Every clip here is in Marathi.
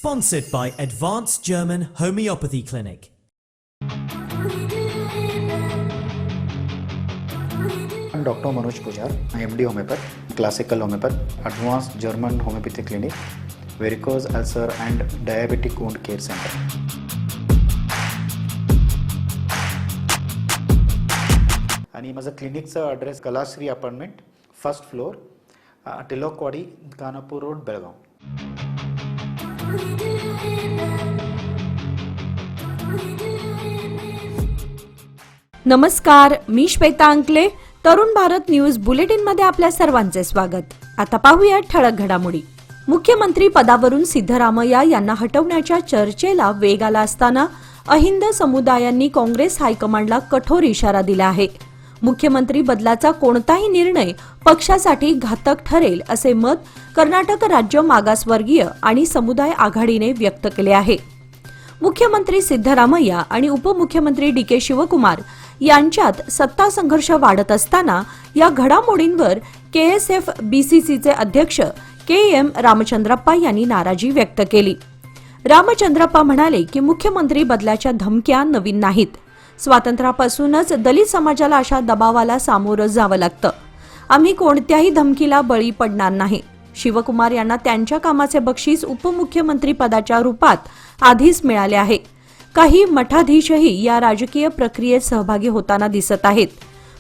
Sponsored by Advanced German Homeopathy Clinic. I'm Dr. Manoj Pujar, MD Homeopath, Classical Homeopath, Advanced German Homeopathy Clinic, Varicose Ulcer and Diabetic Wound Care Center. आणि माझं क्लिनिकचा address Kalashree apartment, first floor, Tilakwadi, Khanapur road, Belgaum. नमस्कार, मी श्वेता अंकले. तरुण भारत न्यूज बुलेटिन मध्ये आपल्या सर्वांचे स्वागत. आता पाहूया ठळक घडामोडी. मुख्यमंत्री पदावरून सिद्धरामय्या यांना हटवण्याच्या चर्चेला वेग आला असताना अहिंद समुदायांनी काँग्रेस हायकमांडला कठोर इशारा दिला आहे. मुख्यमंत्री बदलाचा कोणताही निर्णय पक्षासाठी घातक ठरेल असे मत कर्नाटक राज्य मागासवर्गीय आणि समुदाय आघाडीने व्यक्त केले आहे. मुख्यमंत्री सिद्धरामय्या आणि उपमुख्यमंत्री डी.के. शिवकुमार यांच्यात सत्ता संघर्ष वाढत असताना या घडामोडींवर केएसएफ बीसीसीचे अध्यक्ष के.एम. रामचंद्रप्पा यांनी नाराजी व्यक्त केली. रामचंद्रप्पा म्हणाले की मुख्यमंत्री बदलाच्या धमक्या नवीन नाहीत. स्वातंत्र्यापासूनच दलित समाजाला अशा दबावाला सामोरं जावं लागतं. आम्ही कोणत्याही धमकीला बळी पडणार नाही. शिवकुमार यांना त्यांच्या कामाचे बक्षीस उपमुख्यमंत्री पदाच्या रूपात आधीच मिळाले आहे. काही मठाधीशही या राजकीय प्रक्रियेत सहभागी होताना दिसत आहेत.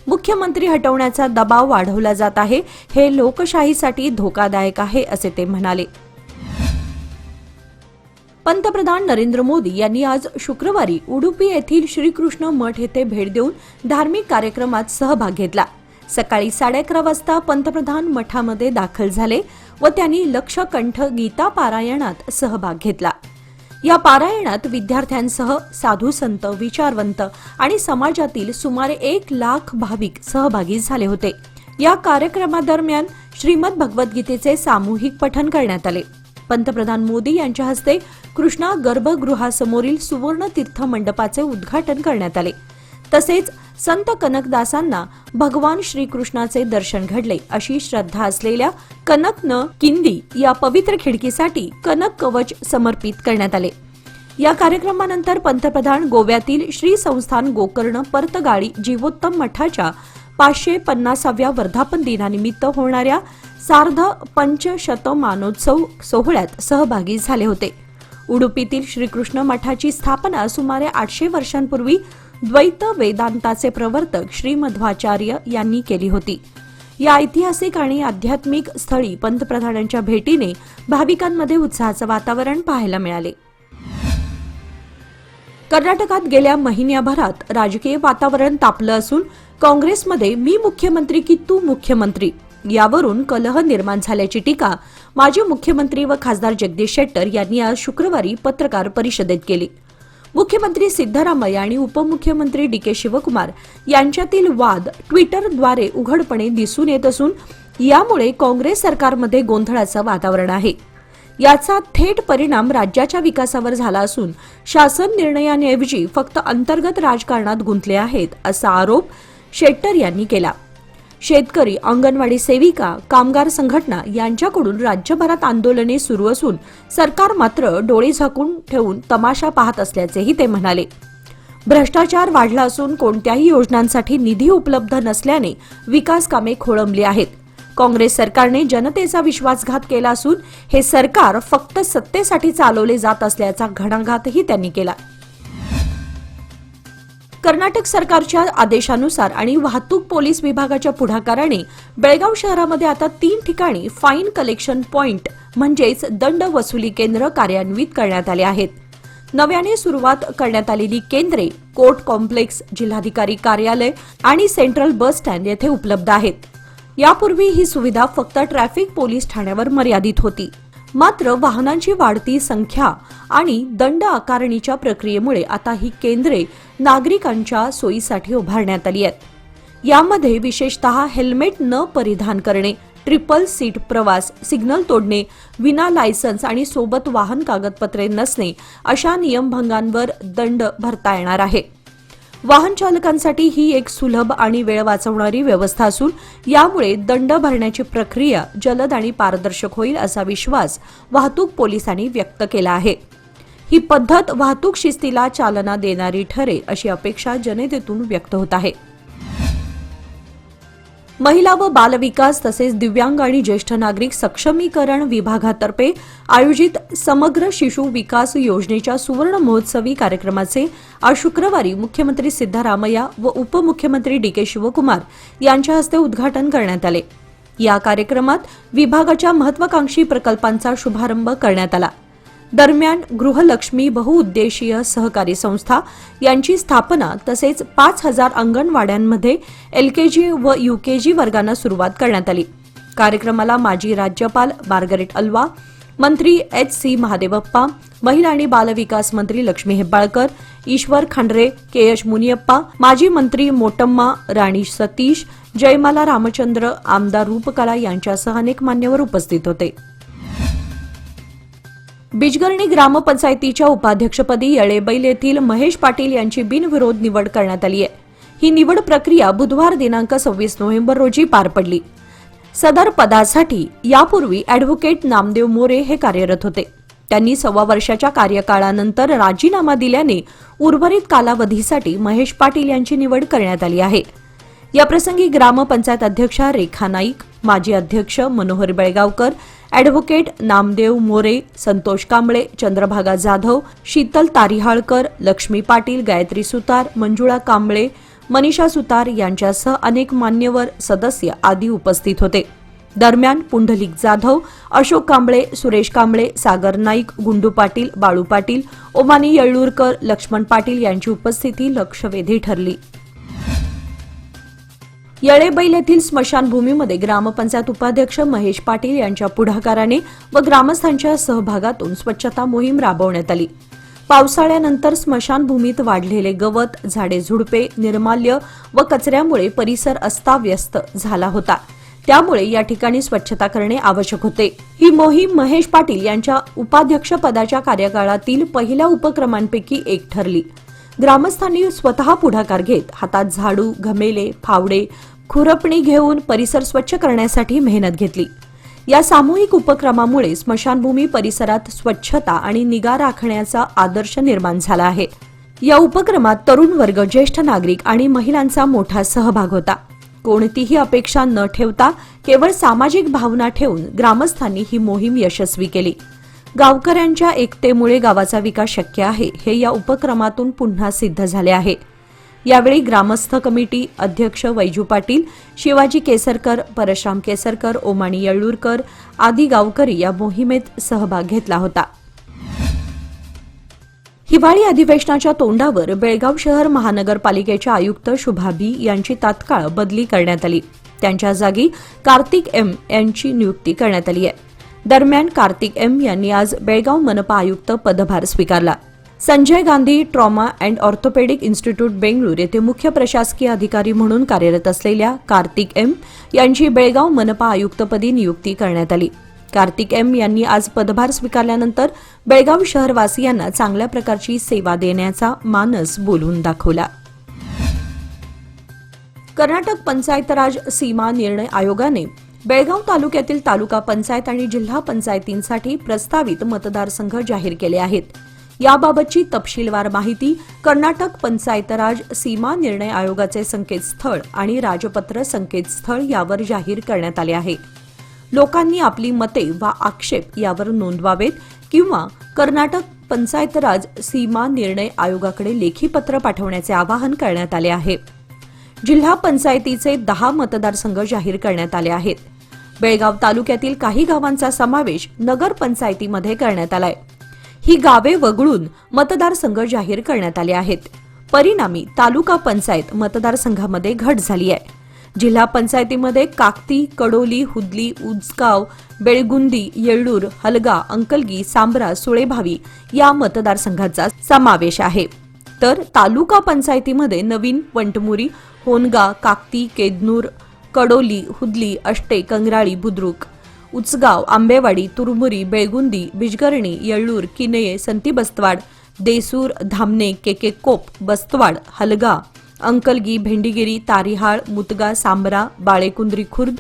मुख्यमंत्री हटवण्याचा दबाव वाढवला जात आहे. हे लोकशाहीसाठी धोकादायक आहे असे ते म्हणाले. पंतप्रधान नरेंद्र मोदी यांनी आज शुक्रवारी उडुपी येथील श्रीकृष्ण मठ येथे भेट देऊन धार्मिक कार्यक्रमात सहभाग घेतला. सकाळी 11:30 वाजता पंतप्रधान मठामध्ये दाखल झाले व त्यांनी लक्षकंठ गीता पारायणात सहभाग घेतला. या पारायणात विद्यार्थ्यांसह साधू संत, विचारवंत आणि समाजातील सुमारे 1 लाख भाविक सहभागी झाले होते. या कार्यक्रमादरम्यान श्रीमद भगवद्गीतेचे सामूहिक पठण करण्यात आले. पंतप्रधान मोदी यांच्या हस्ते कृष्णा गर्भगृहासमोरील सुवर्ण तीर्थ मंडपाचे उद्घाटन करण्यात आले. तसेच संत कनकदासांना भगवान श्रीकृष्णाचे दर्शन घडले अशी श्रद्धा असलेल्या कनकन किंदी या पवित्र खिडकीसाठी कनक कवच समर्पित करण्यात आले. या कार्यक्रमानंतर पंतप्रधान गोव्यातील श्री संस्थान गोकर्ण परतगाडी जीवोत्तम मठाच्या 550व्या वर्धापन दिनानिमित्त होणाऱ्या सार्ध पंचशतमानोत्सव सोहळ्यात सहभागी झाले होते. उडुपीतील श्रीकृष्ण मठाची स्थापना सुमारे 800 वर्षांपूर्वी द्वैत वेदांताचे प्रवर्तक श्री मध्वाचार्य यांनी केली होती. या ऐतिहासिक आणि आध्यात्मिक स्थळी पंतप्रधानांच्या भेटीने भाविकांमध्ये उत्साहाचं वातावरण पाहायला मिळाले. कर्नाटकात गेल्या महिन्याभरात राजकीय वातावरण तापलं असून काँग्रेसमध्ये मी मुख्यमंत्री की तू मुख्यमंत्री यावरून कलह निर्माण झाल्याची टीका माजी मुख्यमंत्री व खासदार जगदीश शेट्टर यांनी आज शुक्रवारी पत्रकार परिषदेत केली. मुख्यमंत्री सिद्धरामय्या आणि उपमुख्यमंत्री डी.के. शिवकुमार यांच्यातील वाद ट्विटरद्वारे उघडपणे दिसून येत असून यामुळे काँग्रेस सरकारमध्ये गोंधळाचं वातावरण आहे. याचा थेट परिणाम राज्याच्या विकासावर झाला असून शासन निर्णयाऐवजी फक्त अंतर्गत राजकारणात गुंतले आहेत असा आरोप शेट्टर यांनी केला. शेतकरी, अंगणवाडी सेविका, कामगार संघटना यांच्याकडून राज्यभरात आंदोलने सुरू असून सरकार मात्र डोळे झाकून ठेवून तमाशा पाहत असल्याचेही ते म्हणाले. भ्रष्टाचार वाढला असून कोणत्याही योजनांसाठी निधी उपलब्ध नसल्याने विकास कामे खोळंबली आहेत. काँग्रेस सरकारने जनतेचा विश्वासघात केला असून हे सरकार फक्त सत्तेसाठी चालवले जात असल्याचा घणाघातही त्यांनी केला. कर्नाटक सरकारच्या आदेशानुसार आणि वाहतूक पोलीस विभागाच्या पुढाकाराने बेळगाव शहरामध्ये आता 3 ठिकाणी फाईन कलेक्शन पॉइंट म्हणजेच दंड वसुली केंद्र कार्यान्वित करण्यात आले आहेत. नव्याने सुरुवात करण्यात आलेली केंद्रे कोर्ट कॉम्प्लेक्स, जिल्हाधिकारी कार्यालय आणि सेंट्रल बस स्टँड येथे उपलब्ध आहेत. यापूर्वी ही सुविधा फक्त ट्रॅफिक पोलीस ठाण्यावर मर्यादित होती. मात्र वाहनांची वाढती संख्या आणि दंड आकारणीच्या प्रक्रियेमुळे आता ही केंद्रे नागरिकांच्या सोयीसाठी उभारण्यात आली आहेत. यामध्ये विशेषतः हेल्मेट न परिधान करणे, ट्रिपल सीट प्रवास, सिग्नल तोडणे, विना लायसन्स आणि सोबत वाहन कागदपत्रे नसणे अशा नियमभंगांवर दंड भरता येणार आहे. वाहन चालकांसाठी ही एक सुलभ आणि वेळ वाचवणारी व्यवस्था असून यामुळे दंड भरण्याची प्रक्रिया जलद आणि पारदर्शक होईल असा विश्वास वाहतूक पोलिसांनी व्यक्त केला आहे. ही पद्धत वाहतूक शिस्तीला चालना देणारी ठरेल अशी अपेक्षा जनतेतून व्यक्त होत आहे. महिला व बालविकास तसेच दिव्यांग आणि ज्येष्ठ नागरिक सक्षमीकरण विभागातर्फे आयोजित समग्र शिशु विकास योजनेच्या सुवर्ण महोत्सवी कार्यक्रमाचे आज शुक्रवारी मुख्यमंत्री सिद्धरामय्या व उपमुख्यमंत्री डी.के. शिवकुमार यांच्या हस्ते उद्घाटन करण्यात आले. या कार्यक्रमात विभागाच्या महत्वाकांक्षी प्रकल्पांचा शुभारंभ करण्यात आला. दरम्यान गृहलक्ष्मी बहुउद्देशीय सहकारी संस्था यांची स्थापना तसेच 5,000 अंगणवाड्यांमध्ये LKG व UKG वर्गांना सुरुवात करण्यात आली. कार्यक्रमाला माजी राज्यपाल मार्गरेट अल्वा, मंत्री H.C. महादेवप्पा, महिला आणि बालविकास मंत्री लक्ष्मी हेब्बाळकर, ईश्वर खांडरे, KH. मुनियप्पा, माजी मंत्री मोटम्मा राणी सतीश, जयमाला रामचंद्र, आमदार रूपकला यांच्यासह अनेक मान्यवर उपस्थित होते. बिजगर्णी ग्रामपंचायतीच्या उपाध्यक्षपदी येळेबैल येथील महेश पाटील यांची बिनविरोध निवड करण्यात आली आहे. ही निवड प्रक्रिया बुधवार दिनांक 26 नोव्हेंबर रोजी पार पडली. सदर पदासाठी यापूर्वी अॅडव्होकेट नामदेव मोरे हे कार्यरत होते. त्यांनी 1.25 वर्षाच्या कार्यकाळानंतर राजीनामा दिल्याने उर्वरित कालावधीसाठी महेश पाटील यांची निवड करण्यात आली आहे. याप्रसंगी ग्रामपंचायत अध्यक्षा रेखा नाईक, माजी अध्यक्ष मनोहर बेळगावकर, अॅडव्होकेट नामदेव मोरे, संतोष कांबळे, चंद्रभागा जाधव, शीतल तारिहाळकर, लक्ष्मी पाटील, गायत्री सुतार, मंजुळा कांबळे, मनीषा सुतार यांच्यासह अनेक मान्यवर सदस्य आदी उपस्थित होते. दरम्यान पुंडलिक जाधव, अशोक कांबळे, सुरेश कांबळे, सागर नाईक, गुंडू पाटील, बाळू पाटील, ओमानी येळ्ळूरकर, लक्ष्मण पाटील यांची उपस्थिती लक्षवेधी ठरली. येळेबैल येथील स्मशानभूमीमध्ये ग्रामपंचायत उपाध्यक्ष महेश पाटील यांच्या पुढाकाराने व ग्रामस्थांच्या सहभागातून स्वच्छता मोहीम राबवण्यात आली. पावसाळ्यानंतर स्मशानभूमीत वाढलेले गवत, झाडे झुडपे, निर्माल्य व कचऱ्यामुळे परिसर अस्ताव्यस्त झाला होता. त्यामुळे या ठिकाणी स्वच्छता करणे आवश्यक होते. ही मोहीम महेश पाटील यांच्या उपाध्यक्षपदाच्या कार्यकाळातील पहिल्या उपक्रमांपैकी एक ठरली. ग्रामस्थांनी स्वतः पुढाकार घेत हातात झाडू, घमेले, फावडे, खुरपणी घेऊन परिसर स्वच्छ करण्यासाठी मेहनत घेतली. या सामूहिक उपक्रमामुळे स्मशानभूमी परिसरात स्वच्छता आणि निगा राखण्याचा आदर्श निर्माण झाला आहे. या उपक्रमात तरुण वर्ग, ज्येष्ठ नागरिक आणि महिलांचा मोठा सहभाग होता. कोणतीही अपेक्षा न ठेवता केवळ सामाजिक भावना ठेवून ग्रामस्थांनी ही मोहीम यशस्वी केली. गावकऱ्यांच्या एकतेमुळे गावाचा विकास शक्य आहे हे या उपक्रमातून पुन्हा सिद्ध झाले आहे. यावेळी ग्रामस्थ कमिटी अध्यक्ष वैजू पाटील, शिवाजी केसरकर, परशुराम केसरकर, ओमानी येळ्ळूरकर आदी गावकरी या मोहिमेत सहभाग घेतला होता. हिवाळी अधिवेशनाच्या तोंडावर बेळगाव शहर महानगरपालिकेच्या आयुक्त शुभा बी यांची तात्काळ बदली करण्यात आली. त्यांच्या जागी कार्तिक एम यांची नियुक्ती करण्यात आली आहे. दरम्यान कार्तिक एम यांनी आज बेळगाव मनपा आयुक्त पदभार स्वीकारला. Sanjay Gandhi trauma and orthopaedic institute Bengaluru येथे मुख्य प्रशासकीय अधिकारी म्हणून कार्यरत असलेल्या कार्तिक एम यांची बेळगाव मनपा आयुक्तपदी नियुक्ती करण्यात आली. कार्तिक एम यांनी आज पदभार स्वीकारल्यानंतर बेळगाव शहरवासियांना चांगल्या प्रकारची सेवा देण्याचा मानस बोलून दाखवला. कर्नाटक पंचायत राज सीमा निर्णय आयोगाने बेळगाव तालुक्यातील तालुका पंचायत आणि जिल्हा पंचायतींसाठी प्रस्तावित मतदारसंघ जाहीर केले आहेत. याबाबतची तपशीलवार माहिती कर्नाटक पंचायत राज सीमा निर्णय आयोगाचे संकेतस्थळ आणि राजपत्र संकेतस्थळ यावर जाहीर करण्यात आले आहे. लोकांनी आपली मते वा आक्षेप यावर नोंदवावेत किंवा कर्नाटक पंचायत राज सीमा निर्णय आयोगाकडे लेखी पत्र पाठवण्याचे आवाहन करण्यात आले आहे. जिल्हा पंचायतीचे 10 मतदारसंघ जाहीर करण्यात आले आहेत. बेळगाव तालुक्यातील काही गावांचा समावेश नगर पंचायतीमध्ये करण्यात आलाय. ही गावे वगळून मतदारसंघ जाहीर करण्यात आले आहेत. परिणामी तालुका पंचायत मतदारसंघामध्ये घट झाली आहे. जिल्हा पंचायतीमध्ये काकती, कडोली, हुदली, उजगाव, बेळगुंदी, येळ्ळूर, हलगा, अंकलगी, सांब्रा, सुळेभावी या मतदारसंघाचा समावेश आहे. तर तालुका पंचायतीमध्ये नवीन वंटमुरी, होनगा, काकती, केदनूर, कडोली, हुदली, अष्टे, कंगराळी, बुद्रुक, उचगाव, आंबेवाडी, तुरमुरी, बेळगुंदी, बिजगर्णी, येळ्ळूर, किनये, संतीबस्तवाड, देसूर, धामणे, केकेकोप, बस्तवाड, हलगा, अंकलगी, भेंडीगिरी, तारिहाळ, मुतगा, सांबरा, बाळेकुंद्री खुर्द,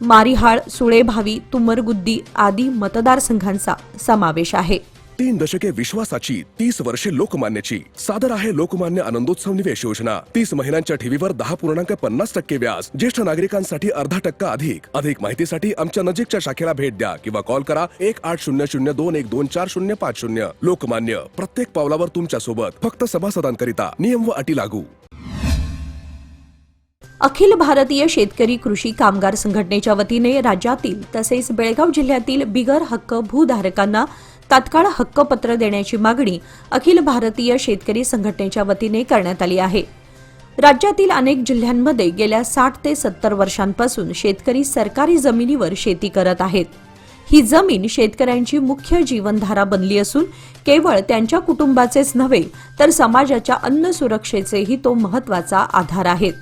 मारिहाळ, सुळेभावी, तुमरगुद्दी आदी मतदारसंघांचा समावेश आहे. 3 दशके विश्वासाची, 30 वर्षे लोकमान्याची. सादर आहे लोकमान्य आनंदोत्सव निवेश योजना. 30 महिन्यांच्या ठेवीवर 10.50% व्याज. ज्येष्ठ नागरिकांसाठी 0.5% अधिक. अधिक माहितीसाठी आमच्या नजीकच्या शाखेला भेट द्या किंवा कॉल करा 180021245050. लोकमान्य, प्रत्येक पावलावर तुमच्या सोबत. फक्त सभासदांकरिता. नियम व अटी लागू. अखिल भारतीय शेतकरी कृषी कामगार संघटनेच्या वतीने राज्यातील तसेच बेळगाव जिल्ह्यातील बिगर हक्क भूधारकांना तात्काळ हक्कपत्र देण्याची मागणी अखिल भारतीय शेतकरी संघटनेच्या वतीने करण्यात आली आहे. राज्यातील अनेक जिल्ह्यांमध्ये गेल्या 60 ते 70 वर्षांपासून शेतकरी सरकारी जमिनीवर शेती करत आहेत. ही जमीन शेतकऱ्यांची मुख्य जीवनधारा बनली असून केवळ त्यांच्या कुटुंबाचेच नव्हे तर समाजाच्या अन्न सुरक्षेचेही तो महत्त्वाचा आधार आहेत.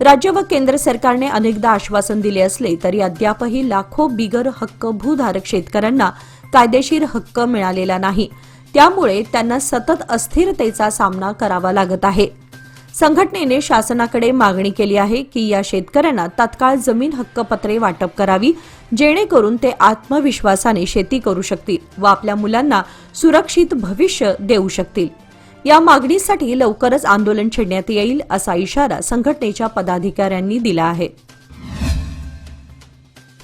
राज्य व केंद्र सरकारने अनेकदा आश्वासन दिले असले तरी अद्यापही लाखो बिगर हक्क भूधारक शेतकऱ्यांना कायदेशीर हक्क मिळालेला नाही. त्यामुळे त्यांना सतत अस्थिरतेचा सामना करावा लागत आहे. संघटनेने शासनाकडे मागणी केली आहे की या शेतकऱ्यांना तात्काळ जमीन हक्कपत्रे वाटप करावी, जेणेकरून ते आत्मविश्वासाने शेती करू शकतील व आपल्या मुलांना सुरक्षित भविष्य देऊ शकतील. या मागणीसाठी लवकरच आंदोलन छेडण्यात येईल असा इशारा संघटनेच्या पदाधिकाऱ्यांनी दिला आहे.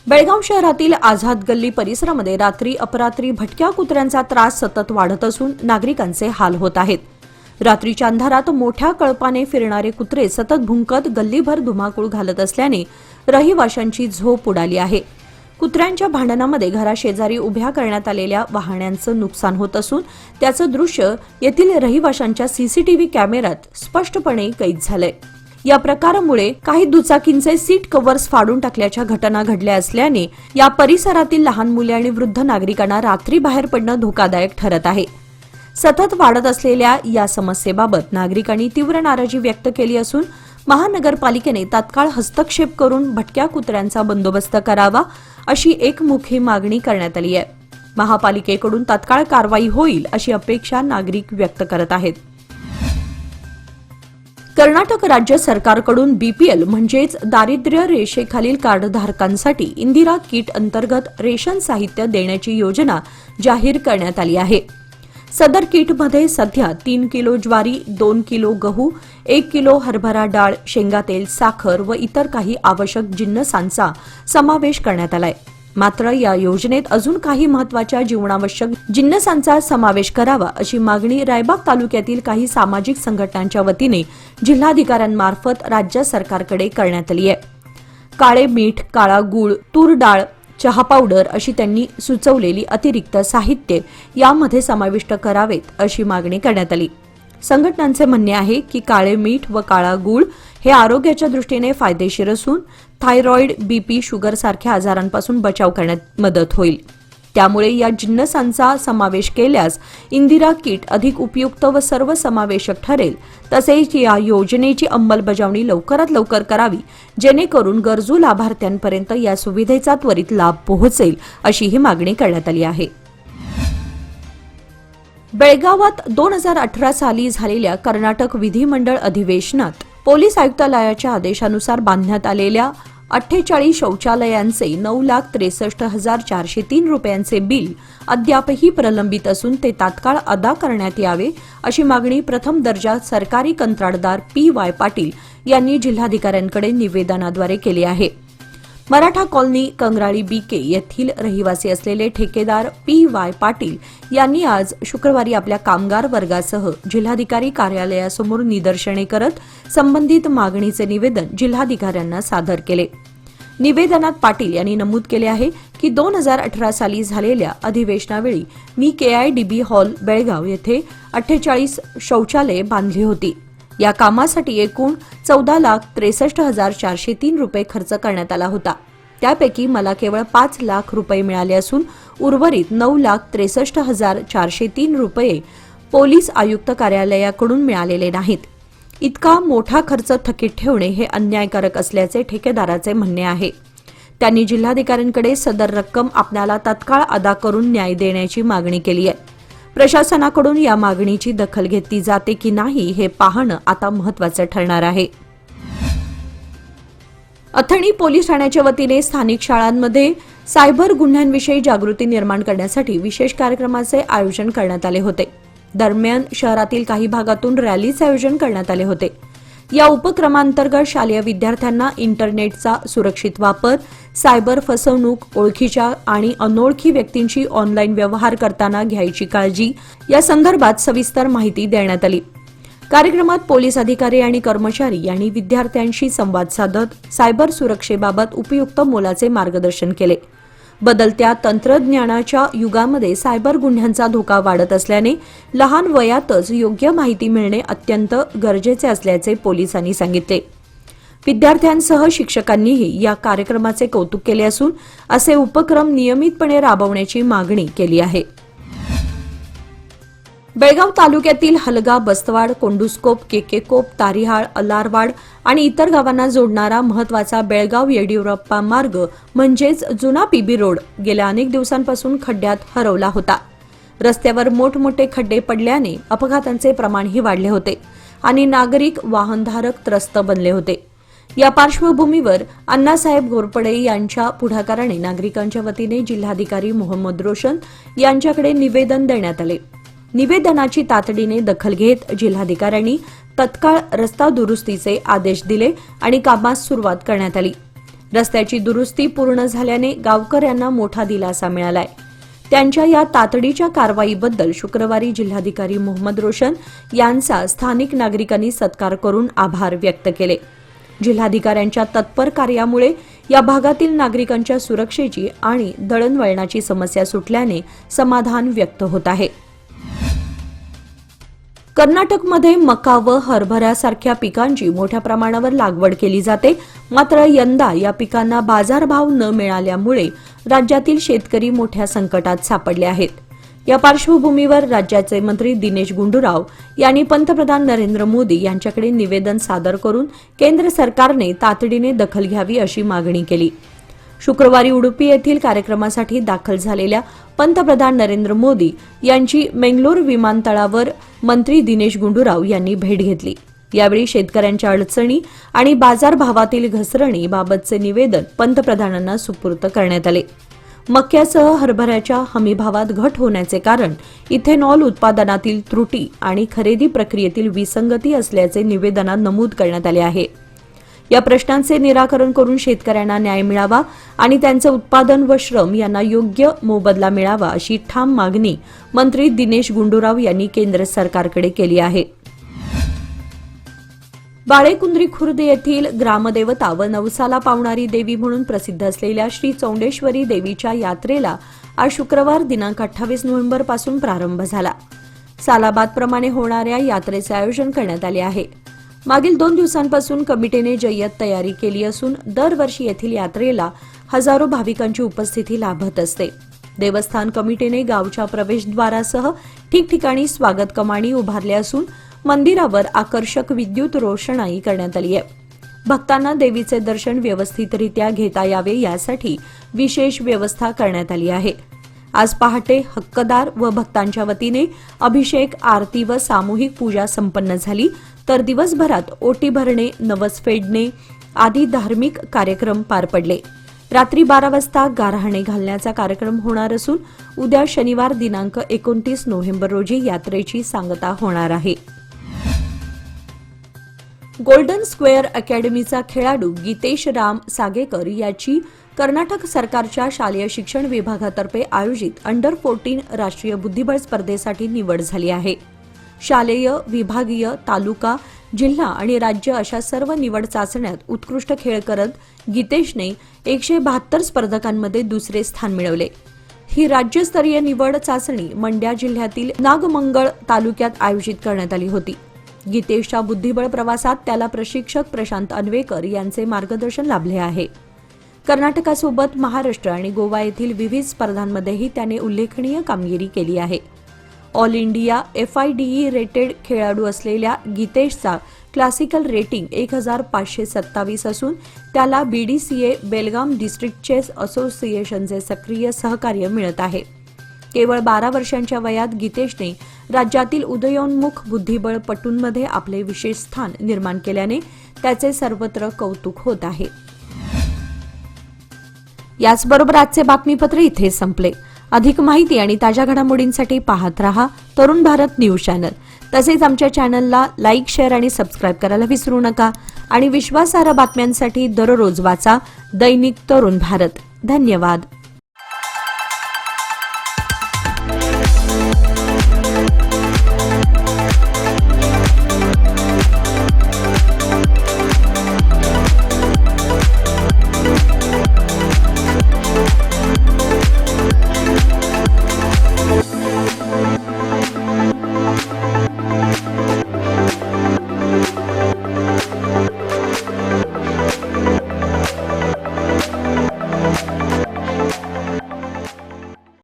बेळगाव शहरातील आझाद गल्ली परिसरामध्ये रात्री अपरात्री भटक्या कुत्र्यांचा त्रास सतत वाढत असून नागरिकांचे हाल होत आहेत. रात्रीच्या अंधारात मोठ्या कळपाने फिरणारे कुत्रे सतत भुंकत गल्लीभर धुमाकूळ घालत असल्याने रहिवाशांची झोप उडाली आहे. कुत्र्यांच्या भांडणामध्ये घराशेजारी उभ्या करण्यात आलेल्या वाहनांचं नुकसान होत असून त्याचं दृश्य येथील रहिवाशांच्या सीसीटीव्ही कॅमेऱ्यात स्पष्टपणे कैद झालंय. या प्रकारामुळे काही दुचाकींचे सीट कव्हर्स फाडून टाकल्याच्या घटना घडल्या असल्याने या परिसरातील लहान मुले आणि वृद्ध नागरिकांना रात्री बाहेर पडणं धोकादायक ठरत आहे. सतत वाढत असलेल्या या समस्येबाबत नागरिकांनी तीव्र नाराजी व्यक्त केली असून महानगरपालिकेने तात्काळ हस्तक्षेप करून भटक्या कुत्र्यांचा बंदोबस्त करावा अशी एकमुखी मागणी करण्यात आली आहे. महापालिकेकडून तात्काळ कारवाई होईल अशी अपेक्षा नागरिक व्यक्त करत आहेत. कर्नाटक राज्य सरकारकडून बीपीएल म्हणजेच दारिद्र्य रेषेखालील कार्डधारकांसाठी इंदिरा किट अंतर्गत रेशन साहित्य देण्याची योजना जाहीर करण्यात आली आहे. सदर किटमध्ये सध्या 3 किलो ज्वारी, 2 किलो गहू, 1 किलो हरभरा डाळ, शेंगातेल, साखर व इतर काही आवश्यक जिन्नसांचा समावेश करण्यात आलाय. मात्र या योजनेत अजून काही महत्त्वाच्या जीवनावश्यक जिन्नसांचा समावेश करावा अशी मागणी रायबाग तालुक्यातील काही सामाजिक संघटनांच्या वतीने जिल्हाधिकाऱ्यांमार्फत राज्य सरकारकडे करण्यात आली आहे. काळे मीठ, काळा गूळ, तूर डाळ, चहा पावडर अशी त्यांनी सुचवलेली अतिरिक्त साहित्य यामध्ये समाविष्ट करावेत अशी मागणी करण्यात आली. संघटनांचे म्हणणे आहे की काळे मीठ व काळा गूळ हे आरोग्याच्या दृष्टीने फायदेशीर असून थायरॉइड, बीपी, शुगर सारख्या आजारांपासून बचाव करण्यात मदत होईल. त्यामुळे या जिन्नसांचा समावेश केल्यास इंदिरा किट अधिक उपयुक्त व सर्वसमावेशक ठरेल. तसेच या योजनेची अंमलबजावणी लवकरात लवकर करावी, जेणेकरून गरजू लाभार्थ्यांपर्यंत या सुविधेचा त्वरित लाभ पोहोचेल अशी ही मागणी करण्यात आली आहे. बेळगावात 2018 साली झालेल्या कर्नाटक विधिमंडळ अधिवेशनात पोलीस आयुक्तालयाच्या आदेशानुसार बांधण्यात आलेल्या 48 शौचालयांचे 9,63,403 रुपयांचे बिल अद्यापही प्रलंबित असून ते तात्काळ अदा करण्यात यावे अशी मागणी प्रथम दर्जा सरकारी कंत्राटदार PY पाटील यांनी जिल्हाधिकाऱ्यांकडे निवेदनाद्वारे केली आहे. मराठा कॉलनी कंगराळी BK येथील रहिवासी असलेले ठेकेदार PY पाटील यांनी आज शुक्रवारी आपल्या कामगार वर्गासह जिल्हाधिकारी कार्यालयासमोर निदर्शने करत संबंधित मागणीचे निवेदन जिल्हाधिकाऱ्यांना सादर केले. निवेदनात पाटील यांनी नमूद केले आहे की 2018 साली झालेल्या अधिवेशनावेळी मी KIDB हॉल बेळगाव येथे 48 शौचालये बांधली होती. या कामासाठी एकूण 14,63,403 रुपये खर्च करण्यात आला होता. त्यापैकी मला केवळ 5 लाख रुपये मिळाले असून उर्वरित 9,63,403 रुपये पोलीस आयुक्त कार्यालयाकडून मिळालेले नाहीत. इतका मोठा खर्च थकीत ठेवणे हे अन्यायकारक असल्याचे ठेकेदाराचे म्हणणे आहे. त्यांनी जिल्हाधिकाऱ्यांकडे सदर रक्कम आपल्याला तात्काळ अदा करून न्याय देण्याची मागणी केली आहे. प्रशासनाकडून या मागणीची दखल घेतली जाते की नाही हे पाहणं आता महत्त्वाचं ठरणार आहे. अथणी पोलीस ठाण्याच्या वतीने स्थानिक शाळांमध्ये सायबर गुन्ह्यांविषयी जागृती निर्माण करण्यासाठी विशेष कार्यक्रमाचे आयोजन करण्यात आले होते. दरम्यान शहरातील काही भागातून रॅलीचे आयोजन करण्यात आले होते. या उपक्रमांतर्गत शालेय विद्यार्थ्यांना इंटरनेटचा सुरक्षित वापर, सायबर फसवणूक, ओळखीच्या आणि अनोळखी व्यक्तींशी ऑनलाईन व्यवहार करताना घ्यायची काळजी या संदर्भात सविस्तर माहिती देण्यात आली. कार्यक्रमात पोलीस अधिकारी आणि कर्मचारी यांनी विद्यार्थ्यांशी संवाद साधत सायबर सुरक्षेबाबत उपयुक्त मोलाचे मार्गदर्शन केले. बदलत्या तंत्रज्ञानाच्या युगामध्ये सायबर गुन्ह्यांचा धोका वाढत असल्याने लहान वयातच योग्य माहिती मिळणे अत्यंत गरजेचे असल्याचे पोलिसांनी सांगितले. विद्यार्थ्यांसह शिक्षकांनीही या कार्यक्रमाचे कौतुक केले असून असे उपक्रम नियमितपणे राबवण्याची मागणी केली आहे. बेळगाव तालुक्यातील हलगा, बस्तवाड, कोंडुस्कोप, केकेकोप, तारिहाळ, अलारवाड आणि इतर गावांना जोडणारा महत्वाचा बेळगाव येडियुरप्पा मार्ग म्हणजेच जुना पीबी रोड गेल्या अनेक दिवसांपासून खड्ड्यात हरवला होता. रस्त्यावर मोठमोठे खड्डे पडल्याने अपघातांचे प्रमाणही वाढले होते आणि नागरिक वाहनधारक त्रस्त बनले होते. या पार्श्वभूमीवर अण्णासाहेब घोरपडे यांच्या पुढाकाराने नागरिकांच्या वतीने जिल्हाधिकारी मोहम्मद रोशन यांच्याकडे निवेदन देण्यात आले. निवेदनाची तातडीने दखल घेत जिल्हाधिकाऱ्यांनी तत्काळ रस्ता दुरुस्तीचे आदेश दिले आणि कामास सुरुवात करण्यात आली. रस्त्याची दुरुस्ती पूर्ण झाल्याने गावकऱ्यांना मोठा दिलासा मिळालाय. त्यांच्या या तातडीच्या कारवाईबद्दल शुक्रवारी जिल्हाधिकारी मोहम्मद रोशन यांचा स्थानिक नागरिकांनी सत्कार करून आभार व्यक्त केले. जिल्हाधिकाऱ्यांच्या तत्पर कार्यामुळे या भागातील नागरिकांच्या सुरक्षेची आणि दळणवळणाची समस्या सुटल्याने समाधान व्यक्त होत आहे. कर्नाटकमध्ये मका व हरभऱ्यासारख्या पिकांची मोठ्या प्रमाणावर लागवड केली जाते. मात्र यंदा या पिकांना बाजारभाव न मिळाल्यामुळे राज्यातील शेतकरी मोठ्या संकटात सापडले आहेत. या पार्श्वभूमीवर राज्याचे मंत्री दिनेश गुंडूराव यांनी पंतप्रधान नरेंद्र मोदी यांच्याकडे निवेदन सादर करून केंद्र सरकारने तातडीने दखल घ्यावी अशी मागणी केली. शुक्रवारी उडुपी येथील कार्यक्रमासाठी दाखल झालेल्या पंतप्रधान नरेंद्र मोदी यांची मंगलोर विमानतळावर मंत्री दिनेश गुंडूराव यांनी भेट घेतली. यावेळी शेतकऱ्यांच्या अडचणी आणि बाजारभावातील घसरणीबाबतचे निवेदन पंतप्रधानांना सुपूर्द करण्यात आले. मक्यासह हरभऱ्याच्या हमीभावात घट होण्याचे कारण इथेनॉल उत्पादनातील त्रुटी आणि खरेदी प्रक्रियेतील विसंगती असल्याचे निवेदनात नमूद करण्यात आले आहे. या प्रश्नांचे निराकरण करून शेतकऱ्यांना न्याय मिळावा आणि त्यांचे उत्पादन व श्रम यांना योग्य मोबदला मिळावा अशी ठाम मागणी मंत्री दिनेश गुंडूराव यांनी केंद्र सरकारकडे केली आहे. बाळेकुंद्री खुर्द येथील ग्रामदेवता व नवसाला पावणारी देवी म्हणून प्रसिद्ध असलेल्या श्री चौंडेश्वरी देवीच्या यात्रेला आज शुक्रवार दिनांक 28 नोव्हेंबर पासून प्रारंभ झाला. सालाबादप्रमाणे होणाऱ्या यात्रेचे आयोजन करण्यात आले आहे. मागील 2 दिवसांपासून कमिटीने जय्यत तयारी केली असून दरवर्षी येथील यात्रेला हजारो भाविकांची उपस्थिती लाभत असते. देवस्थान कमिटीने गावच्या प्रवेशद्वारासह ठिकठिकाणी स्वागत कमानी उभारल्या असून मंदिरावर आकर्षक विद्युत रोषणाई करण्यात आली आहे. भक्तांना देवीचे दर्शन व्यवस्थितरित्या घेता यावे यासाठी विशेष व्यवस्था करण्यात आली आहे. आज पहाटे हक्कदार व भक्तांच्या वतीने अभिषेक, आरती व सामूहिक पूजा संपन्न झाली, तर दिवसभरात ओटी भरणे, नवस फेडणे आदी धार्मिक कार्यक्रम पार पडले. रात्री 12 वाजता गारहाणे घालण्याचा कार्यक्रम होणार असून उद्या शनिवार दिनांक 29 नोव्हेंबर रोजी यात्रेची सांगता होणार आहे. गोल्डन स्क्वेअर अकॅडमीचा खेळाडू गीतेश राम सागेकर याची कर्नाटक सरकारच्या शालेय शिक्षण विभागातर्फे आयोजित अंडर 14 राष्ट्रीय बुद्धिबळ स्पर्धेसाठी निवड झाली आहे. शालेय, विभागीय, तालुका, जिल्हा आणि राज्य अशा सर्व निवड चाचण्यात उत्कृष्ट खेळ करत गीतेशने 172 स्पर्धकांमध्ये दुसरे स्थान मिळवले. ही राज्यस्तरीय निवड चाचणी मंड्या जिल्ह्यातील नागमंगळ तालुक्यात आयोजित करण्यात आली होती. गीतेशच्या बुद्धिबळ प्रवासात त्याला प्रशिक्षक प्रशांत अन्वेकर यांचे मार्गदर्शन लाभले आहे. कर्नाटकासोबत महाराष्ट्र आणि गोवा येथील विविध स्पर्धांमध्येही त्याने उल्लेखनीय कामगिरी केली आहे. ऑल इंडिया FIDE रेटेड खेळाडू असलेल्या गीतेशचा क्लासिकल रेटिंग 1527 असून त्याला BDCA बेलगाम डिस्ट्रिक्ट चेस असोसिएशनचे सक्रिय सहकार्य मिळत आहे. केवळ 12 वर्षांच्या वयात गीतेशने राज्यातील उदयोन्मुख बुद्धिबळपटूंमध्ये आपले विशेष स्थान निर्माण केल्याने त्याचे सर्वत्र कौतुक होत आहे. याचबरोबर आजचे बातमीपत्र इथे संपले. अधिक माहिती आणि ताज्या घडामोडींसाठी पाहत रहा तरुण भारत न्यूज चॅनल. तसेच आमच्या चॅनलला लाईक, शेअर आणि सबस्क्राईब करायला विसरू नका. आणि विश्वासार्ह बातम्यांसाठी दररोज वाचा दैनिक तरुण भारत. धन्यवाद.